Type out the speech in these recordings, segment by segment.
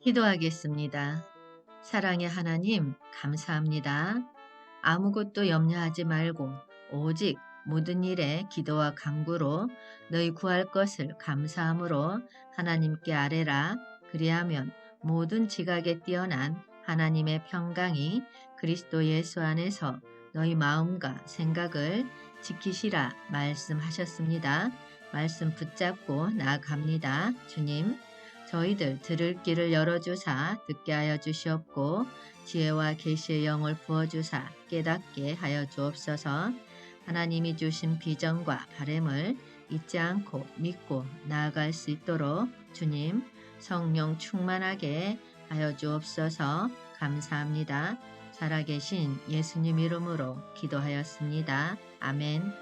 기도하겠습니다. 사랑의 하나님, 감사합니다. 아무것도 염려하지 말고 오직 모든 일에 기도와 간구로 너희 구할 것을 감사함으로 하나님께 아뢰라. 그리하면 모든 지각에 뛰어난 하나님의 평강이 그리스도 예수 안에서 너희 마음과 생각을 지키시라 말씀하셨습니다. 말씀 붙잡고 나아갑니다. 주님, 저희들 들을 길을 열어주사 듣게 하여 주시옵고 지혜와 계시의 영을 부어주사 깨닫게 하여 주옵소서. 하나님이 주신 비전과 바램을 잊지 않고 믿고 나아갈 수 있도록 주님 성령 충만하게 하여 주옵소서. 감사합니다. 살아계신 예수님 이름으로 기도하였습니다. 아멘.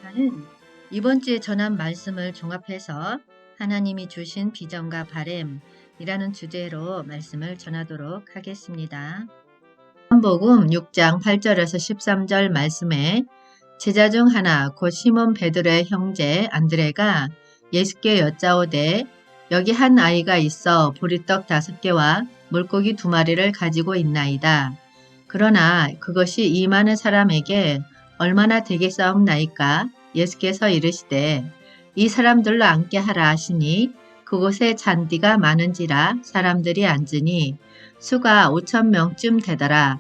저는 이번 주에 전한 말씀을 종합해서 하나님이 주신 비전과 바램이라는 주제로 말씀을 전하도록 하겠습니다. 요한복음 6장 8절에서 13절 말씀에 제자 중 하나 곧 시몬 베드로의 형제 안드레가 예수께 여짜오되 여기 한 아이가 있어 보리떡 5개와 물고기 2마리를 가지고 있나이다. 그러나 그것이 이 많은 사람에게 얼마나 되겠사옵나이까? 예수께서 이르시되 이 사람들로 앉게 하라 하시니 그곳에 잔디가 많은지라 사람들이 앉으니 수가 5,000명쯤 되더라.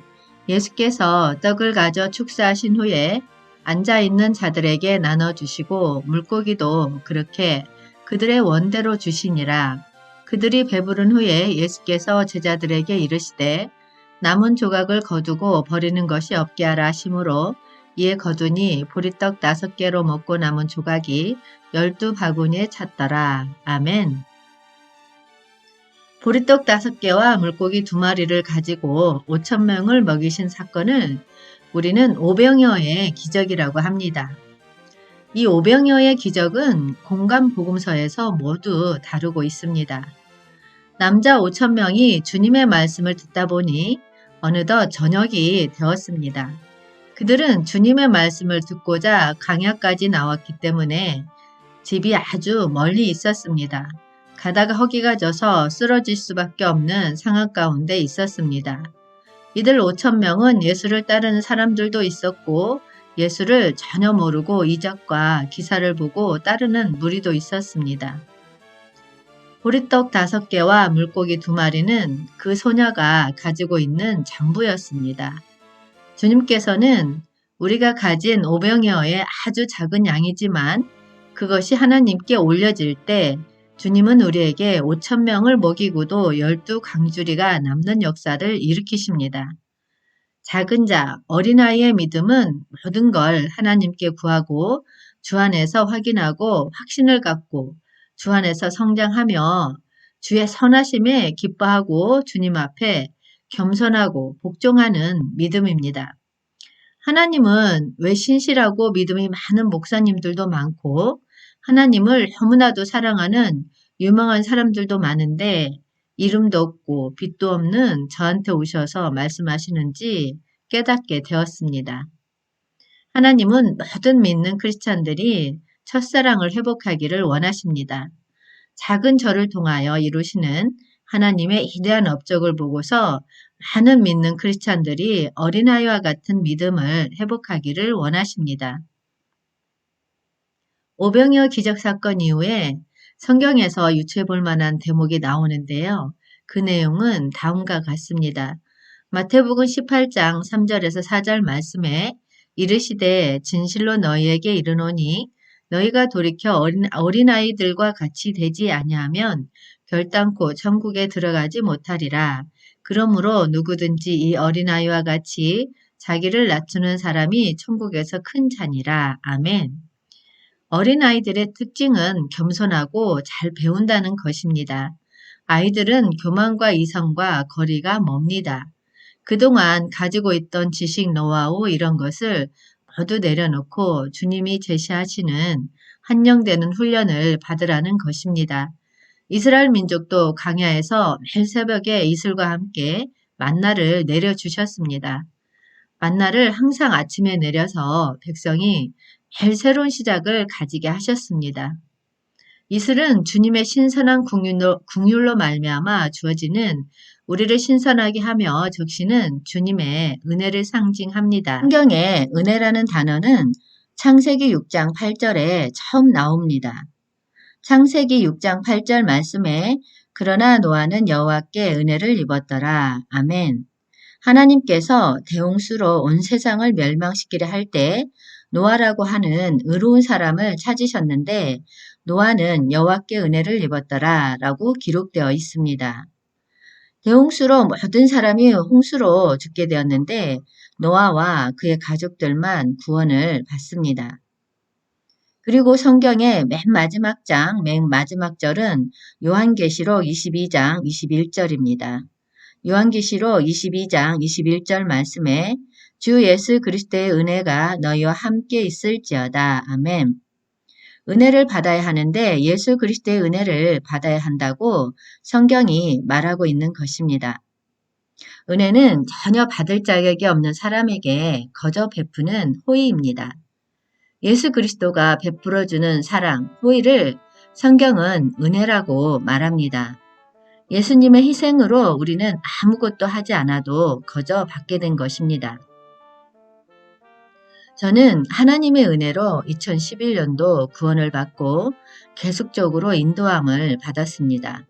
예수께서 떡을 가져 축사하신 후에 앉아있는 자들에게 나눠주시고 물고기도 그렇게 그들의 원대로 주시니라. 그들이 배부른 후에 예수께서 제자들에게 이르시되 남은 조각을 거두고 버리는 것이 없게 하라 하시므로 이에 거두니 보리떡 5개로 먹고 남은 조각이 12바구니에 찼더라. 아멘. 보리떡 5개와 물고기 2마리를 가지고 5,000명을 먹이신 사건을 우리는 오병이어의 기적이라고 합니다. 이 오병이어의 기적은 공간 복음서에서 모두 다루고 있습니다. 남자 5,000명이 주님의 말씀을 듣다 보니 어느덧 저녁이 되었습니다. 그들은 주님의 말씀을 듣고자 강야까지 나왔기 때문에 집이 아주 멀리 있었습니다. 가다가 허기가 져서 쓰러질 수밖에 없는 상황 가운데 있었습니다. 이들 5,000명은 예수를 따르는 사람들도 있었고 예수를 전혀 모르고 이적과 기사를 보고 따르는 무리도 있었습니다. 보리떡 5개와 물고기 2마리는 그 소녀가 가지고 있는 전부였습니다. 주님께서는 우리가 가진 오병이어의 아주 작은 양이지만 그것이 하나님께 올려질 때 주님은 우리에게 5,000명을 먹이고도 12강주리가 남는 역사를 일으키십니다. 작은 자, 어린아이의 믿음은 모든 걸 하나님께 구하고 주 안에서 확인하고 확신을 갖고 주 안에서 성장하며 주의 선하심에 기뻐하고 주님 앞에 겸손하고 복종하는 믿음입니다. 하나님은 왜 신실하고 믿음이 많은 목사님들도 많고 하나님을 너무나도 사랑하는 유명한 사람들도 많은데 이름도 없고 빛도 없는 저한테 오셔서 말씀하시는지 깨닫게 되었습니다. 하나님은 모든 믿는 크리스찬들이 첫사랑을 회복하기를 원하십니다. 작은 저를 통하여 이루시는 하나님의 이대한 업적을 보고서 많은 믿는 크리스찬들이 어린아이와 같은 믿음을 회복하기를 원하십니다. 오병이어 기적 사건 이후에 성경에서 유추해 볼 만한 대목이 나오는데요. 그 내용은 다음과 같습니다. 마태복음 18장 3절에서 4절 말씀에 이르시되 진실로 너희에게 이르노니 너희가 돌이켜 어린아이들과 같이 되지 아니하면 결단코 천국에 들어가지 못하리라. 그러므로 누구든지 이 어린아이와 같이 자기를 낮추는 사람이 천국에서 큰 자니라. 아멘. 어린아이들의 특징은 겸손하고 잘 배운다는 것입니다. 아이들은 교만과 이성과 거리가 멉니다. 그동안 가지고 있던 지식, 노하우 이런 것을 모두 내려놓고 주님이 제시하시는 한영되는 훈련을 받으라는 것입니다. 이스라엘 민족도 광야에서 매일 새벽에 이슬과 함께 만나를 내려주셨습니다. 만나를 항상 아침에 내려서 백성이 매일 새로운 시작을 가지게 하셨습니다. 이슬은 주님의 신선한 긍휼로 말미암아 주어지는 우리를 신선하게 하며 적시는 주님의 은혜를 상징합니다. 성경에 은혜라는 단어는 창세기 6장 8절에 처음 나옵니다. 창세기 6장 8절 말씀에 그러나 노아는 여호와께 은혜를 입었더라. 아멘. 하나님께서 대홍수로 온 세상을 멸망시키려 할 때 노아라고 하는 의로운 사람을 찾으셨는데 노아는 여호와께 은혜를 입었더라 라고 기록되어 있습니다. 대홍수로 모든 사람이 홍수로 죽게 되었는데 노아와 그의 가족들만 구원을 받습니다. 그리고 성경의 맨 마지막 절은 요한계시록 22장 21절입니다. 요한계시록 22장 21절 말씀에 주 예수 그리스도의 은혜가 너희와 함께 있을지어다. 아멘. 은혜를 받아야 하는데 예수 그리스도의 은혜를 받아야 한다고 성경이 말하고 있는 것입니다. 은혜는 전혀 받을 자격이 없는 사람에게 거저 베푸는 호의입니다. 예수 그리스도가 베풀어주는 사랑, 호의를 성경은 은혜라고 말합니다. 예수님의 희생으로 우리는 아무것도 하지 않아도 거저 받게 된 것입니다. 저는 하나님의 은혜로 2011년도 구원을 받고 계속적으로 인도함을 받았습니다.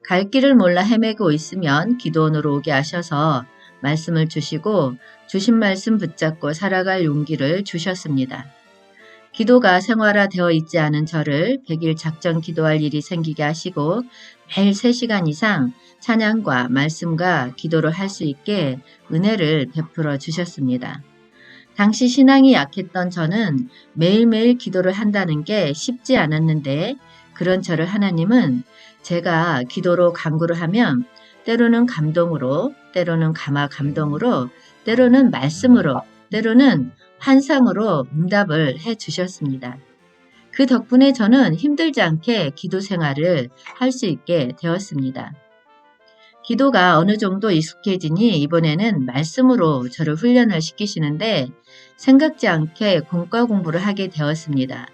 갈 길을 몰라 헤매고 있으면 기도원으로 오게 하셔서 말씀을 주시고 주신 말씀 붙잡고 살아갈 용기를 주셨습니다. 기도가 생활화되어 있지 않은 저를 100일 작정 기도할 일이 생기게 하시고 매일 3시간 이상 찬양과 말씀과 기도를 할 수 있게 은혜를 베풀어 주셨습니다. 당시 신앙이 약했던 저는 매일매일 기도를 한다는 게 쉽지 않았는데 그런 저를 하나님은 제가 기도로 간구를 하면 때로는 감동으로, 때로는 감동으로, 때로는 말씀으로, 때로는 환상으로 응답을 해 주셨습니다. 그 덕분에 저는 힘들지 않게 기도 생활을 할 수 있게 되었습니다. 기도가 어느 정도 익숙해지니 이번에는 말씀으로 저를 훈련을 시키시는데 생각지 않게 공과 공부를 하게 되었습니다.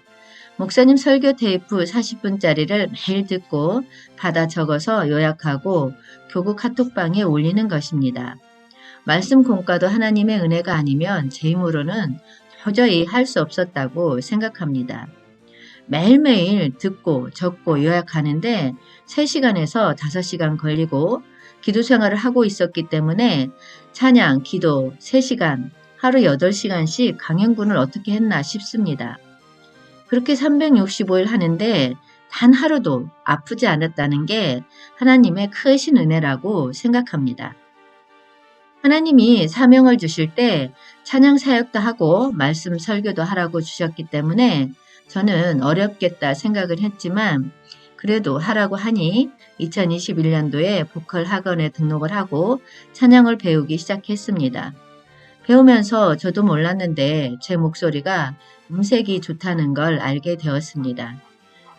목사님 설교 테이프 40분짜리를 매일 듣고 받아 적어서 요약하고 교구 카톡방에 올리는 것입니다. 말씀 공과도 하나님의 은혜가 아니면 제 힘으로는 도저히 할 수 없었다고 생각합니다. 매일매일 듣고 적고 요약하는데 3시간에서 5시간 걸리고 기도 생활을 하고 있었기 때문에 찬양, 기도 3시간, 하루 8시간씩 강행군을 어떻게 했나 싶습니다. 그렇게 365일 하는데 단 하루도 아프지 않았다는 게 하나님의 크신 은혜라고 생각합니다. 하나님이 사명을 주실 때 찬양 사역도 하고 말씀 설교도 하라고 주셨기 때문에 저는 어렵겠다 생각을 했지만 그래도 하라고 하니 2021년도에 보컬 학원에 등록을 하고 찬양을 배우기 시작했습니다. 배우면서 저도 몰랐는데 제 목소리가 음색이 좋다는 걸 알게 되었습니다.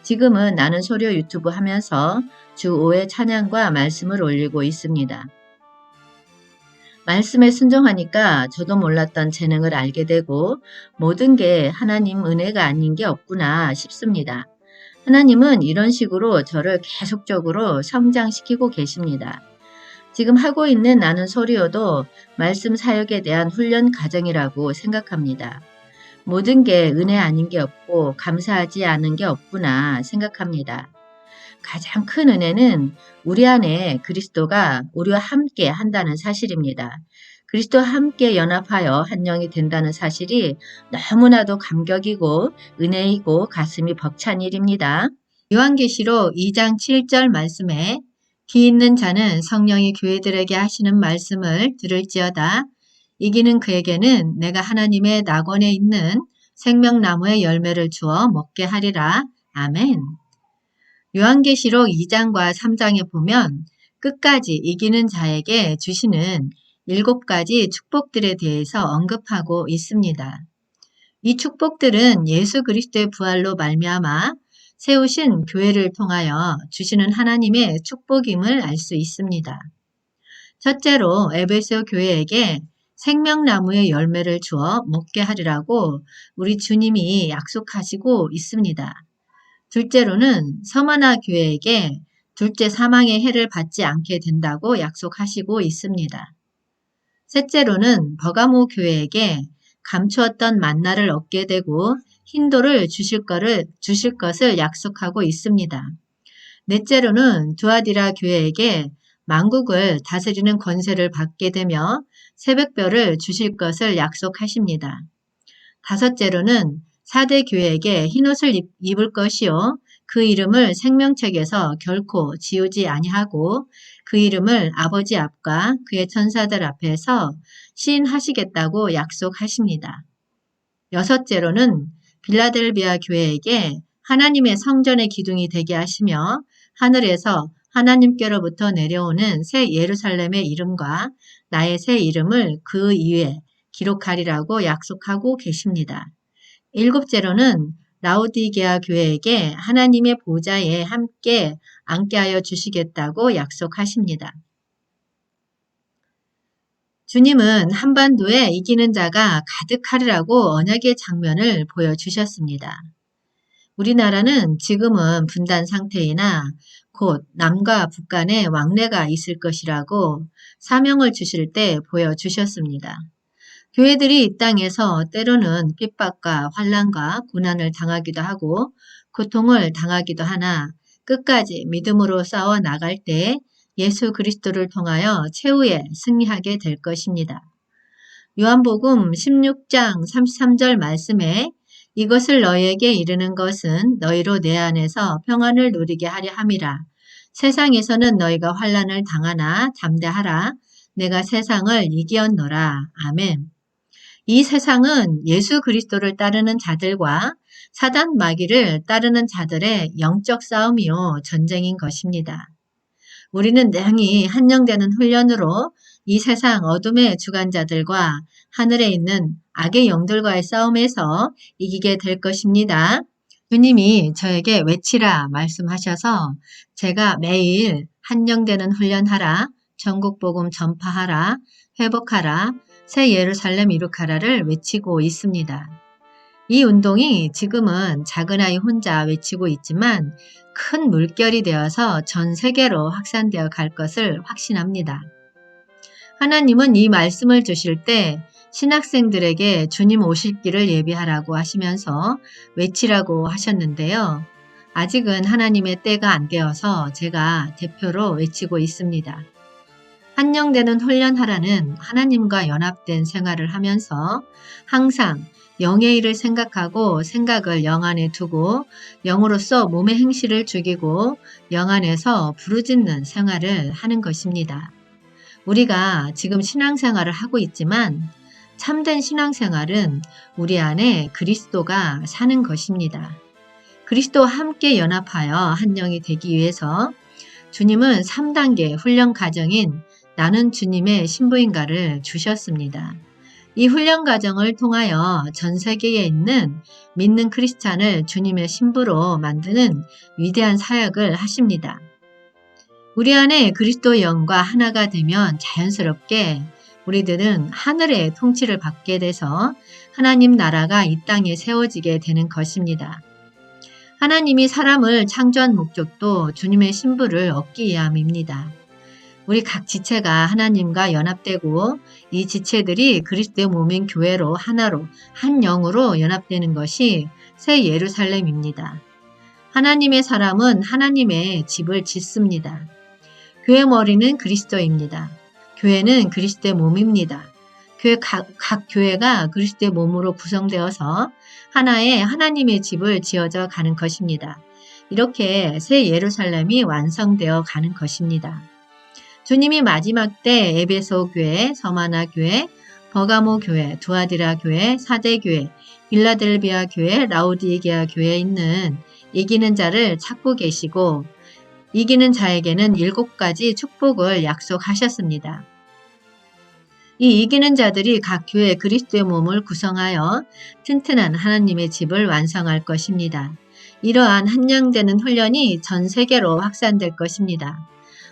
지금은 나는 소료 유튜브 하면서 주 5회 찬양과 말씀을 올리고 있습니다. 말씀에 순종하니까 저도 몰랐던 재능을 알게 되고 모든 게 하나님 은혜가 아닌 게 없구나 싶습니다. 하나님은 이런 식으로 저를 계속적으로 성장시키고 계십니다. 지금 하고 있는 나는 소리여도 말씀 사역에 대한 훈련 과정이라고 생각합니다. 모든 게 은혜 아닌 게 없고 감사하지 않은 게 없구나 생각합니다. 가장 큰 은혜는 우리 안에 그리스도가 우리와 함께 한다는 사실입니다. 그리스도와 함께 연합하여 한 영이 된다는 사실이 너무나도 감격이고 은혜이고 가슴이 벅찬 일입니다. 요한계시록 2장 7절 말씀에 귀 있는 자는 성령이 교회들에게 하시는 말씀을 들을지어다. 이기는 그에게는 내가 하나님의 낙원에 있는 생명나무의 열매를 주어 먹게 하리라. 아멘. 요한계시록 2장과 3장에 보면 끝까지 이기는 자에게 주시는 7가지 축복들에 대해서 언급하고 있습니다. 이 축복들은 예수 그리스도의 부활로 말미암아 세우신 교회를 통하여 주시는 하나님의 축복임을 알 수 있습니다. 첫째로 에베소 교회에게 생명나무의 열매를 주어 먹게 하리라고 우리 주님이 약속하시고 있습니다. 둘째로는 서머나 교회에게 둘째 사망의 해를 받지 않게 된다고 약속하시고 있습니다. 셋째로는 버가모 교회에게 감추었던 만나를 얻게 되고 흰돌을 주실 것을 약속하고 있습니다. 넷째로는 두아디라 교회에게 만국을 다스리는 권세를 받게 되며 새벽별을 주실 것을 약속하십니다. 다섯째로는 사대 교회에게 흰옷을 입을 것이요 그 이름을 생명책에서 결코 지우지 아니하고 그 이름을 아버지 앞과 그의 천사들 앞에서 시인하시겠다고 약속하십니다. 여섯째로는 빌라델비아 교회에게 하나님의 성전의 기둥이 되게 하시며 하늘에서 하나님께로부터 내려오는 새 예루살렘의 이름과 나의 새 이름을 그 위에 기록하리라고 약속하고 계십니다. 일곱째로는 라오디게아 교회에게 하나님의 보좌에 함께 앉게 하여 주시겠다고 약속하십니다. 주님은 한반도에 이기는 자가 가득하리라고 언약의 장면을 보여주셨습니다. 우리나라는 지금은 분단 상태이나 곧 남과 북 간의 왕래가 있을 것이라고 사명을 주실 때 보여주셨습니다. 교회들이 이 땅에서 때로는 핍박과 환난과 고난을 당하기도 하고 고통을 당하기도 하나 끝까지 믿음으로 싸워 나갈 때 예수 그리스도를 통하여 최후에 승리하게 될 것입니다. 요한복음 16장 33절 말씀에 이것을 너희에게 이르는 것은 너희로 내 안에서 평안을 누리게 하려 함이라. 세상에서는 너희가 환난을 당하나 담대하라. 내가 세상을 이기었노라. 아멘. 이 세상은 예수 그리스도를 따르는 자들과 사단 마귀를 따르는 자들의 영적 싸움이요 전쟁인 것입니다. 우리는 능히 한영되는 훈련으로 이 세상 어둠의 주관자들과 하늘에 있는 악의 영들과의 싸움에서 이기게 될 것입니다. 주님이 저에게 외치라 말씀하셔서 제가 매일 한영되는 훈련하라, 전국복음 전파하라, 회복하라, 새 예루살렘 이룩하라를 외치고 있습니다. 이 운동이 지금은 작은 아이 혼자 외치고 있지만 큰 물결이 되어서 전 세계로 확산되어 갈 것을 확신합니다. 하나님은 이 말씀을 주실 때 신학생들에게 주님 오실 길을 예비하라고 하시면서 외치라고 하셨는데요. 아직은 하나님의 때가 안 되어서 제가 대표로 외치고 있습니다. 한영되는 훈련하라는 하나님과 연합된 생활을 하면서 항상 영의 일을 생각하고 생각을 영 안에 두고 영으로서 몸의 행실을 죽이고 영 안에서 부르짖는 생활을 하는 것입니다. 우리가 지금 신앙생활을 하고 있지만 참된 신앙생활은 우리 안에 그리스도가 사는 것입니다. 그리스도와 함께 연합하여 한 영이 되기 위해서 주님은 3단계 훈련 과정인 나는 주님의 신부인가를 주셨습니다. 이 훈련 과정을 통하여 전 세계에 있는 믿는 크리스찬을 주님의 신부로 만드는 위대한 사역을 하십니다. 우리 안에 그리스도의 영과 하나가 되면 자연스럽게 우리들은 하늘의 통치를 받게 돼서 하나님 나라가 이 땅에 세워지게 되는 것입니다. 하나님이 사람을 창조한 목적도 주님의 신부를 얻기 위함입니다. 우리 각 지체가 하나님과 연합되고 이 지체들이 그리스도의 몸인 교회로 하나로 한 영으로 연합되는 것이 새 예루살렘입니다. 하나님의 사람은 하나님의 집을 짓습니다. 교회 머리는 그리스도입니다. 교회는 그리스도의 몸입니다. 각 교회가 그리스도의 몸으로 구성되어서 하나의 하나님의 집을 지어져 가는 것입니다. 이렇게 새 예루살렘이 완성되어 가는 것입니다. 주님이 마지막 때 에베소 교회, 서마나 교회, 버가모 교회, 두아디라 교회, 사대 교회, 빌라델비아 교회, 라오디게아 교회에 있는 이기는 자를 찾고 계시고 이기는 자에게는 7가지 축복을 약속하셨습니다. 이 이기는 자들이 각 교회 그리스도의 몸을 구성하여 튼튼한 하나님의 집을 완성할 것입니다. 이러한 한영되는 훈련이 전 세계로 확산될 것입니다.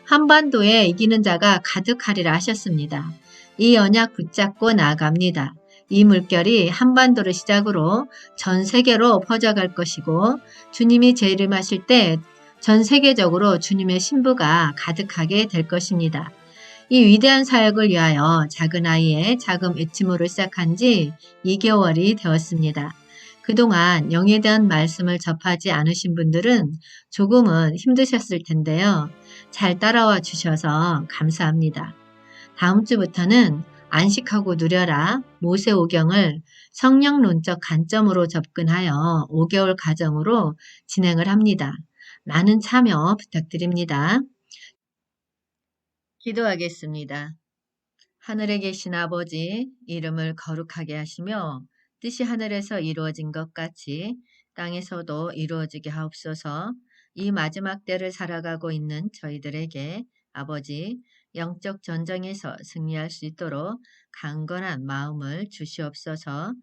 한반도에 이기는 자가 가득하리라 하셨습니다. 이 언약 붙잡고 나아갑니다. 이 물결이 한반도를 시작으로 전 세계로 퍼져갈 것이고 주님이 재림하실 때 전 세계적으로 주님의 신부가 가득하게 될 것입니다. 이 위대한 사역을 위하여 작은 아이의 자금 애치물을 시작한 지 2개월이 되었습니다. 그동안 영에 대한 말씀을 접하지 않으신 분들은 조금은 힘드셨을 텐데요. 잘 따라와 주셔서 감사합니다. 다음 주부터는 안식하고 누려라 모세오경을 성령론적 관점으로 접근하여 5개월 과정으로 진행을 합니다. 많은 참여 부탁드립니다. 기도하겠습니다. 하늘에 계신 아버지, 이름을 거룩하게 하시며 뜻이 하늘에서 이루어진 것 같이 땅에서도 이루어지게 하옵소서. 이 마지막 때를 살아가고 있는 저희들에게 아버지, 영적 전쟁에서 승리할 수 있도록 강건한 마음을 주시옵소서.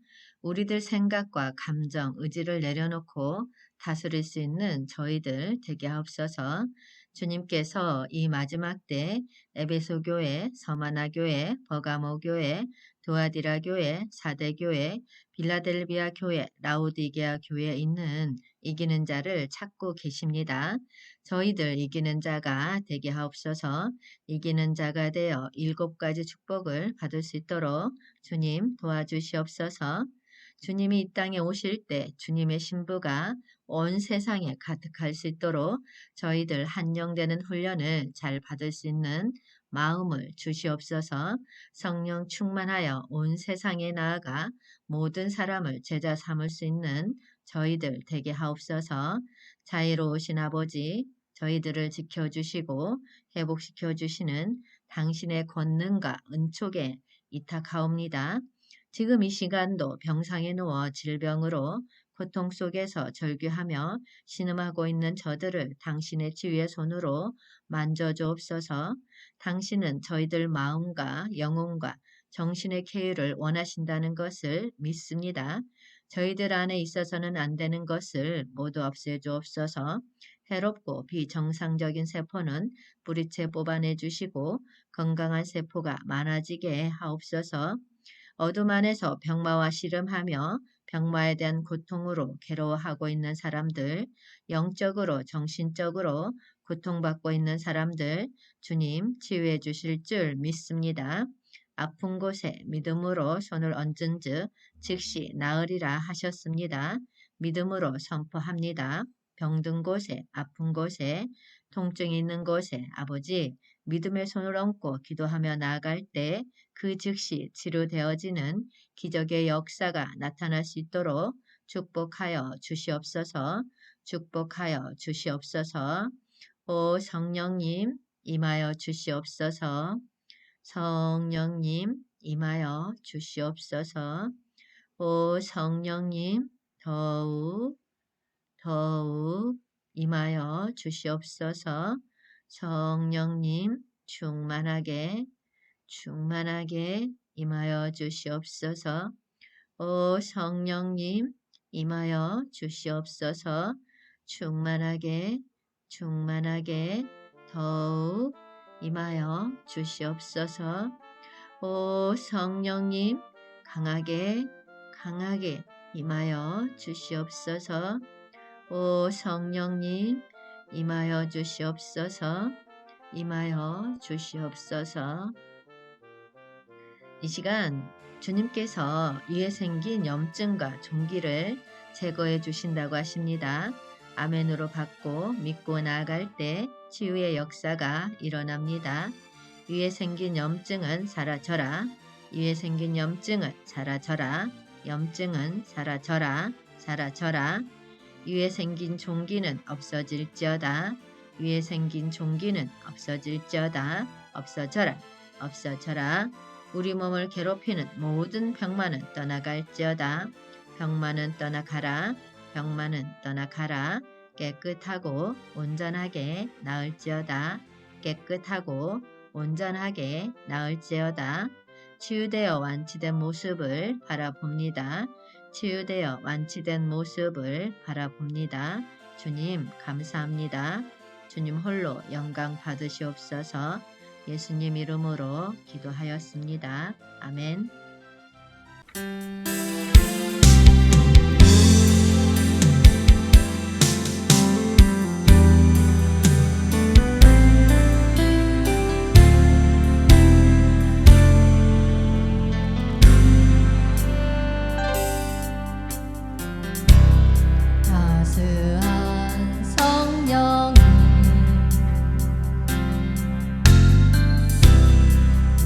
우리들 생각과 감정, 의지를 내려놓고 다스릴 수 있는 저희들 되게 하옵소서. 주님께서 이 마지막 때 에베소 교회, 서마나 교회, 버가모 교회, 도아디라 교회, 사대 교회, 빌라델비아 교회, 라우디게아 교회에 있는 이기는 자를 찾고 계십니다. 저희들 이기는 자가 되게 하옵소서. 이기는 자가 되어 7가지 축복을 받을 수 있도록 주님 도와주시옵소서. 주님이 이 땅에 오실 때 주님의 신부가 온 세상에 가득할 수 있도록 저희들 한영되는 훈련을 잘 받을 수 있는 마음을 주시옵소서. 성령 충만하여 온 세상에 나아가 모든 사람을 제자 삼을 수 있는 저희들 되게 하옵소서. 자애로우신 아버지, 저희들을 지켜주시고 회복시켜 주시는 당신의 권능과 은총에 이탁하옵니다. 지금 이 시간도 병상에 누워 질병으로 고통 속에서 절규하며 신음하고 있는 저들을 당신의 지위의 손으로 만져주옵소서. 당신은 저희들 마음과 영혼과 정신의 쾌유를 원하신다는 것을 믿습니다. 저희들 안에 있어서는 안 되는 것을 모두 없애주옵소서. 해롭고 비정상적인 세포는 뿌리채 뽑아내 주시고 건강한 세포가 많아지게 하옵소서. 어둠 안에서 병마와 씨름하며 병마에 대한 고통으로 괴로워하고 있는 사람들, 영적으로 정신적으로 고통받고 있는 사람들 주님 치유해 주실 줄 믿습니다. 아픈 곳에 믿음으로 손을 얹은 즉 즉시 나으리라 하셨습니다. 믿음으로 선포합니다. 병든 곳에 아픈 곳에 통증이 있는 곳에 아버지 믿음의 손을 얹고 기도하며 나아갈 때 그 즉시 치료되어지는 기적의 역사가 나타날 수 있도록 축복하여 주시옵소서. 축복하여 주시옵소서. 오 성령님 임하여 주시옵소서. 성령님 임하여 주시옵소서. 오 성령님 더욱 임하여 주시옵소서. 성령님 충만하게 임하여 주시옵소서. 오 성령님 임하여 주시옵소서. 충만하게 더욱 임하여 주시옵소서. 오 성령님 강하게 임하여 주시옵소서. 오 성령님 임하여 주시옵소서. 임하여 주시옵소서. 이 시간 주님께서 위에 생긴 염증과 종기를 제거해 주신다고 하십니다. 아멘으로 받고 믿고 나아갈 때 치유의 역사가 일어납니다. 위에 생긴 염증은 사라져라. 위에 생긴 염증은 사라져라. 염증은 사라져라. 사라져라. 위에 생긴 종기는 없어질지어다. 위에 생긴 종기는 없어질지어다. 없어져라. 없어져라. 우리 몸을 괴롭히는 모든 병마는 떠나갈지어다. 병마는 떠나가라. 병마는 떠나가라. 깨끗하고 온전하게 나을지어다. 깨끗하고 온전하게 나을지어다. 치유되어 완치된 모습을 바라봅니다. 치유되어 완치된 모습을 바라봅니다. 주님 감사합니다. 주님 홀로 영광 받으시옵소서. 예수님 이름으로 기도하였습니다. 아멘. 따스한 성령이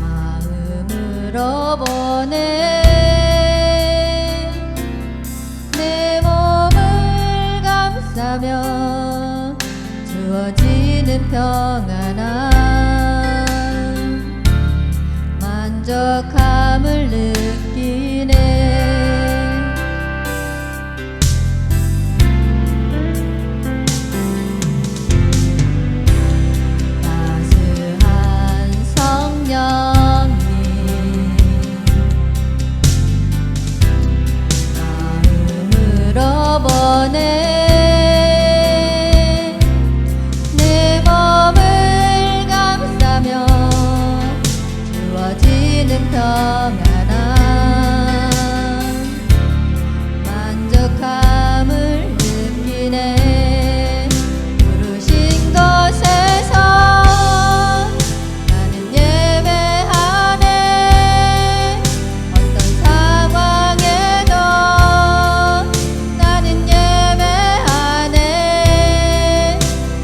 마음으로 보내 내 몸을 감싸며 주어지는 평안함 만족함을 느끼네. 내 몸을 감싸며 주어지는 평안함 만족함을 느끼네. 부르신 곳에서 나는 예배하네. 어떤 상황에도 나는 예배하네.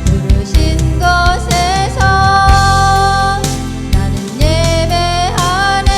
부르신 곳에서 나는 예배하네.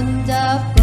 손잡고